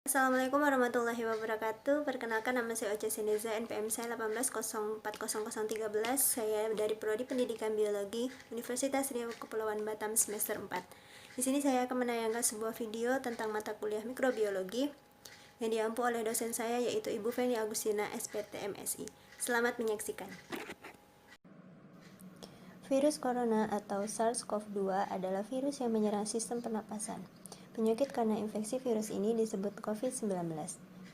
Assalamualaikum warahmatullahi wabarakatuh. Perkenalkan, nama saya Ocha Seneza, NPM saya 18040013. Saya dari Prodi Pendidikan Biologi Universitas Riau Kepulauan Batam semester 4. Di sini saya akan menayangkan sebuah video tentang mata kuliah mikrobiologi yang diampu oleh dosen saya, yaitu Ibu Feni Agustina, SPT MSI. Selamat menyaksikan. Virus corona atau SARS-CoV-2 adalah virus yang menyerang sistem pernapasan. Penyakit karena infeksi virus ini disebut COVID-19.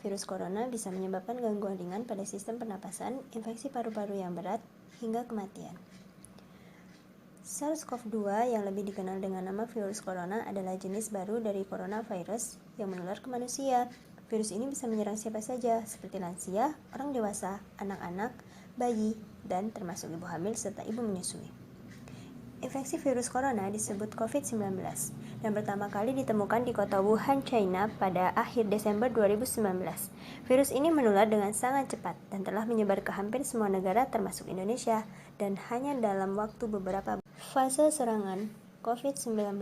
Virus corona bisa menyebabkan gangguan ringan pada sistem pernapasan, infeksi paru-paru yang berat, hingga kematian. SARS-CoV-2 yang lebih dikenal dengan nama virus corona adalah jenis baru dari coronavirus yang menular ke manusia. Virus ini bisa menyerang siapa saja, seperti lansia, orang dewasa, anak-anak, bayi, dan termasuk ibu hamil serta ibu menyusui. Infeksi virus corona disebut COVID-19 dan pertama kali ditemukan di kota Wuhan, China pada akhir Desember 2019. Virus ini menular dengan sangat cepat dan telah menyebar ke hampir semua negara termasuk Indonesia, dan hanya dalam waktu beberapa fase serangan COVID-19.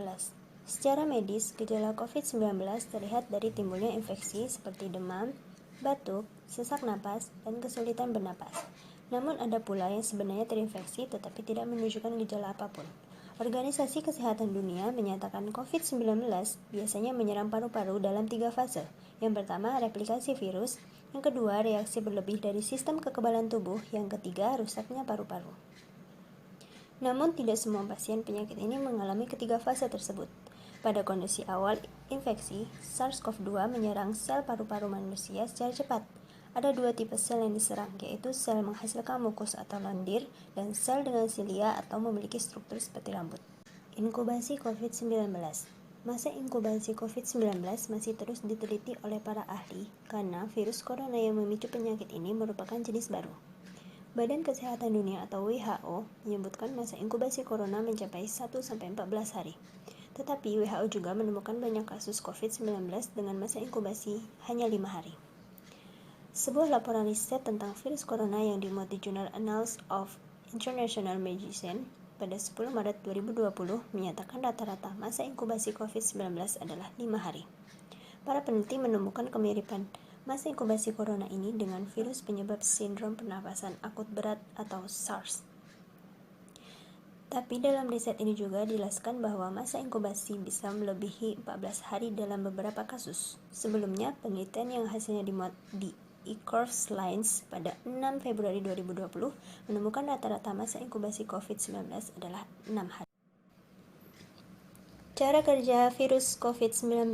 Secara medis, gejala COVID-19 terlihat dari timbulnya infeksi seperti demam, batuk, sesak napas, dan kesulitan bernapas. Namun ada pula yang sebenarnya terinfeksi tetapi tidak menunjukkan gejala apapun. Organisasi Kesehatan Dunia menyatakan COVID-19 biasanya menyerang paru-paru dalam 3 fase. Yang pertama, replikasi virus. Yang kedua, reaksi berlebih dari sistem kekebalan tubuh. Yang ketiga, rusaknya paru-paru. Namun tidak semua pasien penyakit ini mengalami ketiga fase tersebut. Pada kondisi awal infeksi, SARS-CoV-2 menyerang sel paru-paru manusia secara cepat. Ada 2 tipe sel yang diserang, yaitu sel menghasilkan mukus atau lendir dan sel dengan silia atau memiliki struktur seperti rambut. Inkubasi COVID-19. Masa inkubasi COVID-19 masih terus diteliti oleh para ahli karena virus corona yang memicu penyakit ini merupakan jenis baru. Badan Kesehatan Dunia atau WHO menyebutkan masa inkubasi corona mencapai 1-14 hari. Tetapi WHO juga menemukan banyak kasus COVID-19 dengan masa inkubasi hanya 5 hari. Sebuah laporan riset tentang virus corona yang dimuat di jurnal Annals of International Medicine pada 10 Maret 2020 menyatakan rata-rata masa inkubasi COVID-19 adalah 5 hari. Para peneliti menemukan kemiripan masa inkubasi corona ini dengan virus penyebab sindrom pernapasan akut berat atau SARS. Tapi dalam riset ini juga dijelaskan bahwa masa inkubasi bisa melebihi 14 hari dalam beberapa kasus. Sebelumnya, penelitian yang hasilnya dimuat di eCourseLines pada 6 Februari 2020 menemukan rata-rata masa inkubasi COVID-19 adalah 6 hari. Cara kerja virus COVID-19.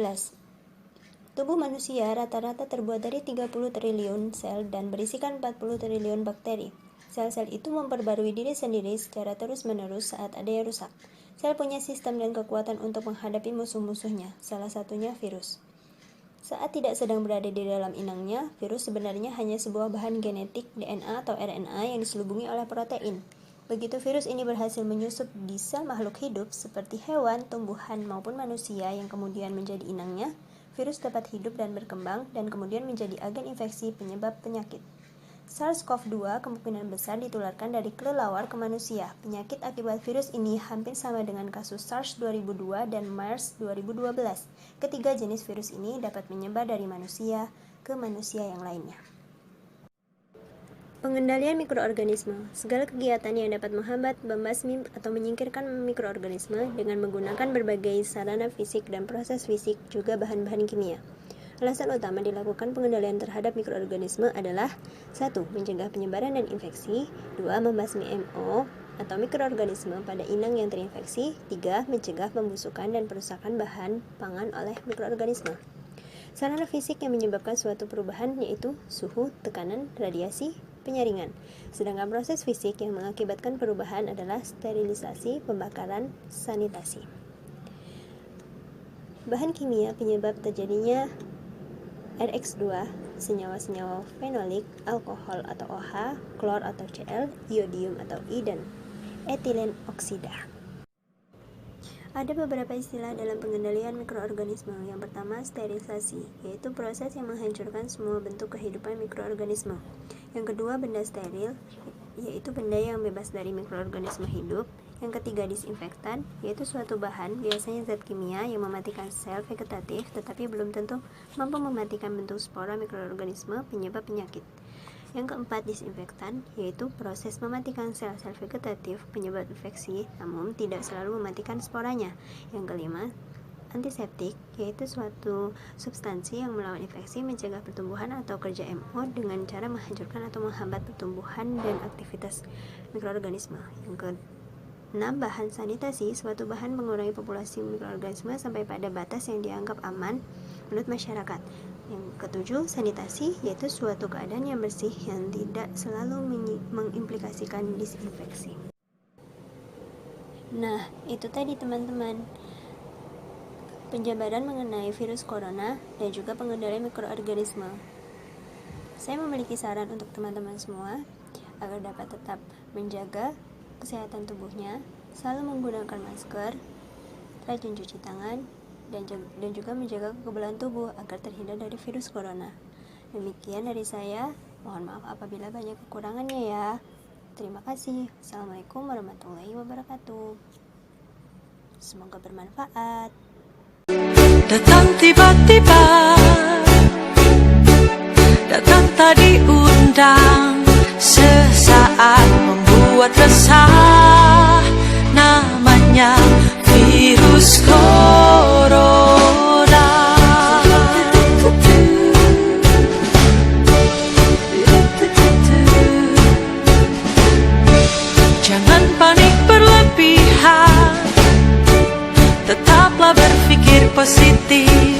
Tubuh manusia rata-rata terbuat dari 30 triliun sel dan berisikan 40 triliun bakteri. Sel-sel itu memperbarui diri sendiri secara terus-menerus saat ada yang rusak. Sel punya sistem dan kekuatan untuk menghadapi musuh-musuhnya, salah satunya virus. Saat tidak sedang berada di dalam inangnya, virus sebenarnya hanya sebuah bahan genetik DNA atau RNA yang diselubungi oleh protein. Begitu virus ini berhasil menyusup di sel makhluk hidup seperti hewan, tumbuhan, maupun manusia yang kemudian menjadi inangnya, virus dapat hidup dan berkembang dan kemudian menjadi agen infeksi penyebab penyakit. SARS-CoV-2 kemungkinan besar ditularkan dari kelelawar ke manusia. Penyakit akibat virus ini hampir sama dengan kasus SARS 2002 dan MERS 2012. Ketiga jenis virus ini dapat menyebar dari manusia ke manusia yang lainnya. Pengendalian mikroorganisme. Segala kegiatan yang dapat menghambat, membasmi, atau menyingkirkan mikroorganisme dengan menggunakan berbagai sarana fisik dan proses fisik, juga bahan-bahan kimia. Alasan utama dilakukan pengendalian terhadap mikroorganisme adalah 1. Mencegah penyebaran dan infeksi. 2. Membasmi MO atau mikroorganisme pada inang yang terinfeksi. 3. Mencegah pembusukan dan perusakan bahan pangan oleh mikroorganisme. Sarana fisik yang menyebabkan suatu perubahan yaitu suhu, tekanan, radiasi, penyaringan. Sedangkan proses fisik yang mengakibatkan perubahan adalah sterilisasi, pembakaran, sanitasi. Bahan kimia penyebab terjadinya RX2, senyawa-senyawa fenolik, alkohol atau OH, klor atau Cl, iodium atau I, dan etilen oksida. Ada beberapa istilah dalam pengendalian mikroorganisme. Yang pertama, sterilisasi, yaitu proses yang menghancurkan semua bentuk kehidupan mikroorganisme. Yang kedua, benda steril, yaitu benda yang bebas dari mikroorganisme hidup. Yang ketiga, disinfektan, yaitu suatu bahan, biasanya zat kimia yang mematikan sel vegetatif tetapi belum tentu mampu mematikan bentuk spora mikroorganisme penyebab penyakit. Yang keempat, disinfektan, yaitu proses mematikan sel-sel vegetatif penyebab infeksi namun tidak selalu mematikan sporanya. Yang kelima, antiseptik, yaitu suatu substansi yang melawan infeksi, mencegah pertumbuhan atau kerja MO dengan cara menghancurkan atau menghambat pertumbuhan dan aktivitas mikroorganisme. Yang keenam, bahan sanitasi, suatu bahan mengurangi populasi mikroorganisme sampai pada batas yang dianggap aman menurut masyarakat. Yang ketujuh, sanitasi, yaitu suatu keadaan yang bersih yang tidak selalu mengimplikasikan disinfeksi. Nah, itu tadi teman-teman, penjabaran mengenai virus corona dan juga pengendalian mikroorganisme. Saya memiliki saran untuk teman-teman semua agar dapat tetap menjaga kesehatan tubuhnya, selalu menggunakan masker, rajin cuci tangan, dan juga menjaga kekebalan tubuh agar terhindar dari virus corona. Demikian dari saya, mohon maaf apabila banyak kekurangannya ya. Terima kasih. Assalamualaikum warahmatullahi wabarakatuh. Semoga bermanfaat. Datang tiba-tiba, datang tak diundang, sesaat membuat resah, namanya virus corona. Jangan panik berlebihan, tetaplah berpikir positif.